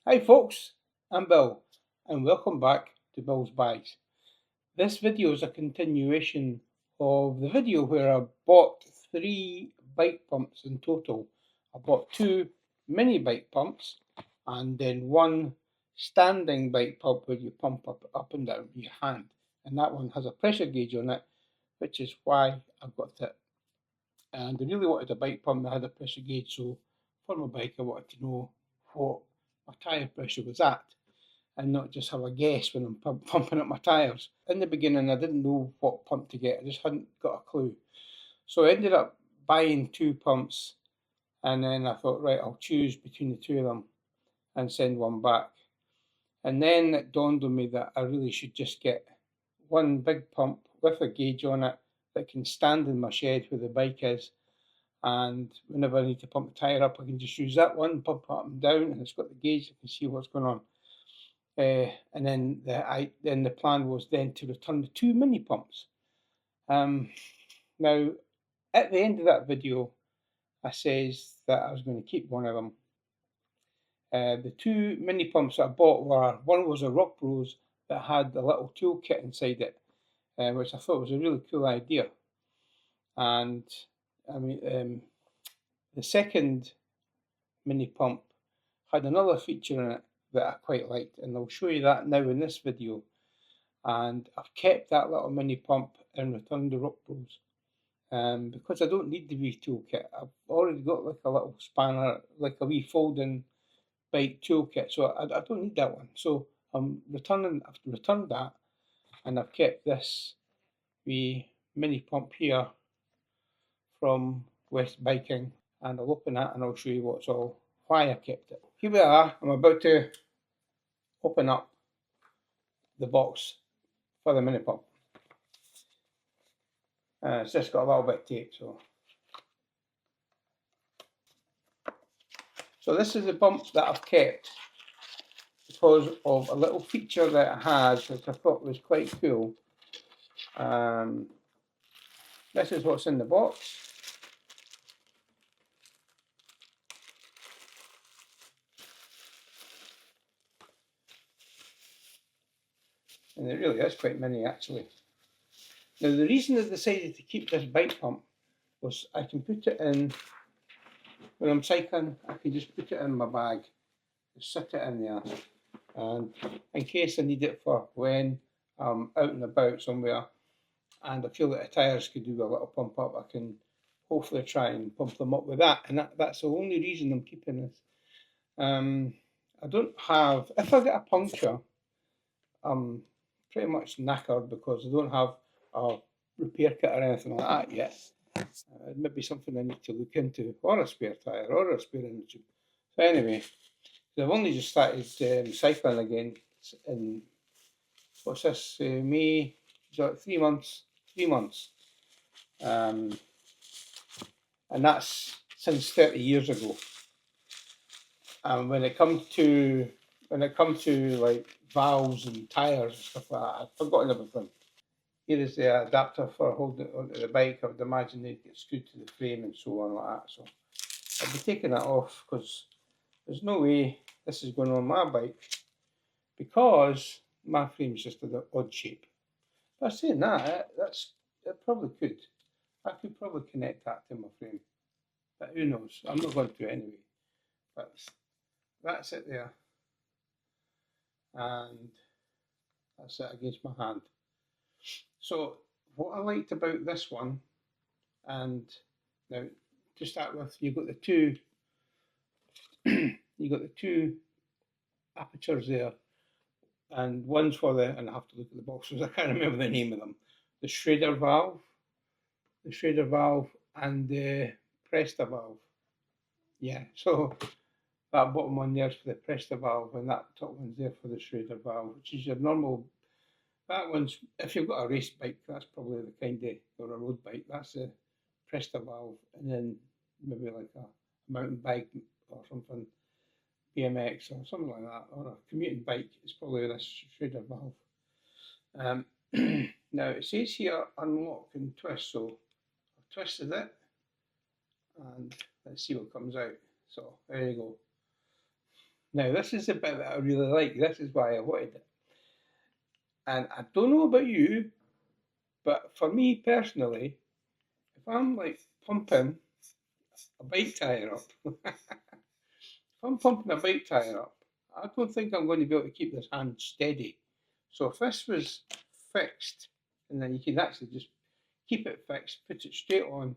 Hi folks, I'm Bill and welcome back to Bill's Bags. This video is a continuation of the video where I bought 3 bike pumps in total. I bought 2 mini bike pumps and then 1 standing bike pump where you pump up and down with your hand, and that one has a pressure gauge on it, which is why I've got it. And I really wanted a bike pump that had a pressure gauge, so for my bike I wanted to know what my tyre pressure was at and not just have a guess when I'm pumping up my tyres. In the beginning, I didn't know what pump to get. I just hadn't got a clue. So I ended up buying 2 pumps, and then I thought, right, I'll choose between the two of them and send one back. And then it dawned on me that I really should just get one big pump with a gauge on it that can stand in my shed where the bike is. And whenever I need to pump the tyre up, I can just use that one, pump it up and down, and it's got the gauge. I can see what's going on. And then the plan was then to return the 2 mini pumps. Now, at the end of that video, I says that I was going to keep one of them. The 2 mini pumps I bought were, one was a Rockbros that had a little toolkit inside it, which I thought was a really cool idea. And I mean, the second mini pump had another feature in it that I quite liked, and I'll show you that now in this video. And I've kept that little mini pump and returned the Rockbros because I don't need the wee toolkit. I've already got like a little spanner, like a wee folding bike toolkit, so I don't need that one. So I've returned that, and I've kept this wee mini pump here from West Biking, and I'll open that and I'll show you why I kept it. Here we are. I'm about to open up the box for the mini pump. It's just got a little bit of tape, so this is the pump that I've kept because of a little feature that it has, which I thought was quite cool. This is what's in the box. And it really is quite mini, actually. Now, the reason I decided to keep this bike pump was I can put it in, when I'm cycling, I can just put it in my bag, just sit it in there, and in case I need it for when I'm out and about somewhere and I feel that the tyres could do a little pump up, I can hopefully try and pump them up with that. And that's the only reason I'm keeping this. I don't have, if I get a puncture, I'm pretty much knackered because I don't have a repair kit or anything like that yet. It might be something I need to look into, or a spare tyre, or a spare engine tube. So anyway, I've only just started cycling again in, what's this, May, so 3 months, 3 months. And that's since 30 years ago. And when it comes to like valves and tyres and stuff like that, I've forgotten everything. Here is the adapter for holding it onto the bike. I would imagine they'd get screwed to the frame and so on like that. So I'll be taking that off because there's no way this is going on my bike because my frame's just an odd shape. But saying that, it probably could. I could probably connect that to my frame. But who knows? I'm not going to anyway. But that's it there. And that's it against my hand. So what I liked about this one, and now to start with, you've got the two apertures there, and one's for the, and I have to look at the boxes, I can't remember the name of them, the Schrader valve, and the Presta valve. Yeah, so that bottom one there's for the Presta valve, and that top one's there for the Schrader valve, which is your normal. That one's, if you've got a race bike, that's probably the kind of, or a road bike, that's the Presta valve, and then maybe like a mountain bike or something, BMX or something like that, or a commuting bike, it's probably this Schrader valve. Now it says here unlock and twist, so I've twisted it, and let's see what comes out. So there you go. Now this is the bit that I really like. This is why I wanted it. And I don't know about you, but for me personally, if I'm like pumping a bike tyre up, if I'm pumping a bike tyre up, I don't think I'm going to be able to keep this hand steady. So if this was fixed, and then you can actually just keep it fixed, put it straight onto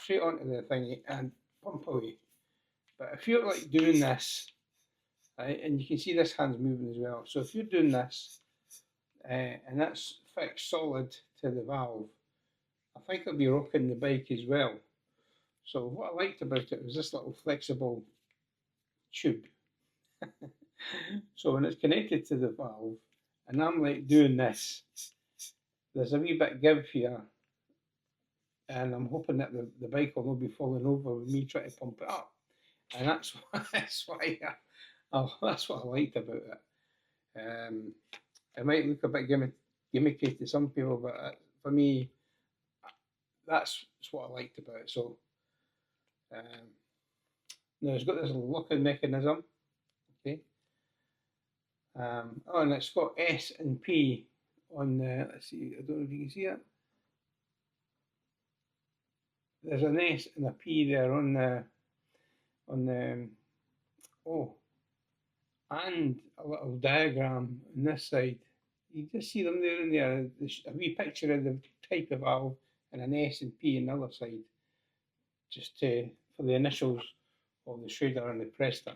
the thingy and pump away. But if you're like doing this, right, and you can see this hand's moving as well. So if you're doing this, and that's fixed solid to the valve, I think it'll be rocking the bike as well. So what I liked about it was this little flexible tube. So when it's connected to the valve, and I'm like doing this, there's a wee bit give here, and I'm hoping that the bike will not be falling over with me trying to pump it up. And that's why that's what I liked about it. It might look a bit gimmicky to some people, but for me, that's what I liked about it. So now it's got this locking mechanism, okay. Oh, and it's got S and P on the. Let's see. I don't know if you can see it. There's an S and a P there on the oh, and a little diagram on this side. You just see them there and there. A wee picture of the type of valve and an S and P on the other side, just for the initials of the shredder and the prester,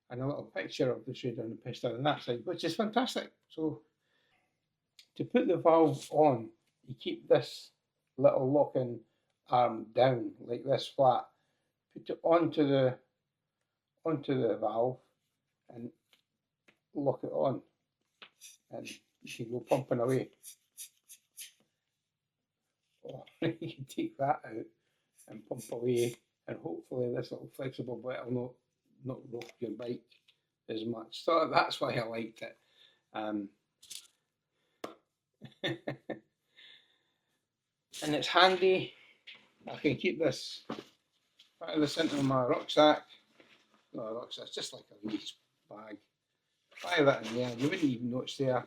and a little picture of the shredder and the prester on that side, which is fantastic. So to put the valve on, you keep this little locking arm down like this flat, put it onto the valve and lock it on, and you can go pumping away. Or you can take that out and pump away, and hopefully this little flexible bit will not rock your bike as much. So that's why I liked it. And it's handy. I can keep this, put this into my rucksack. Not a rucksack, it's just like a wee bag. Fire that in there, you wouldn't even know it's there,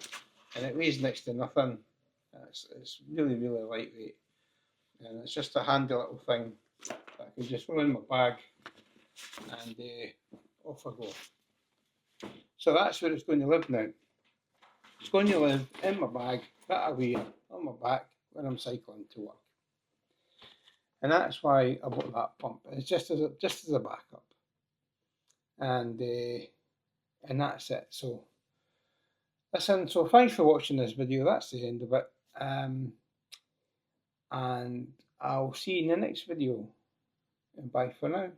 and it weighs next to nothing. It's really, really lightweight, and it's just a handy little thing that I can just throw in my bag, and off I go. So that's where it's going to live now. It's going to live in my bag, that away on my back when I'm cycling to work. And that's why I bought that pump. It's just as a backup, and that's it. So listen. So thanks for watching this video. That's the end of it. And I'll see you in the next video. And bye for now.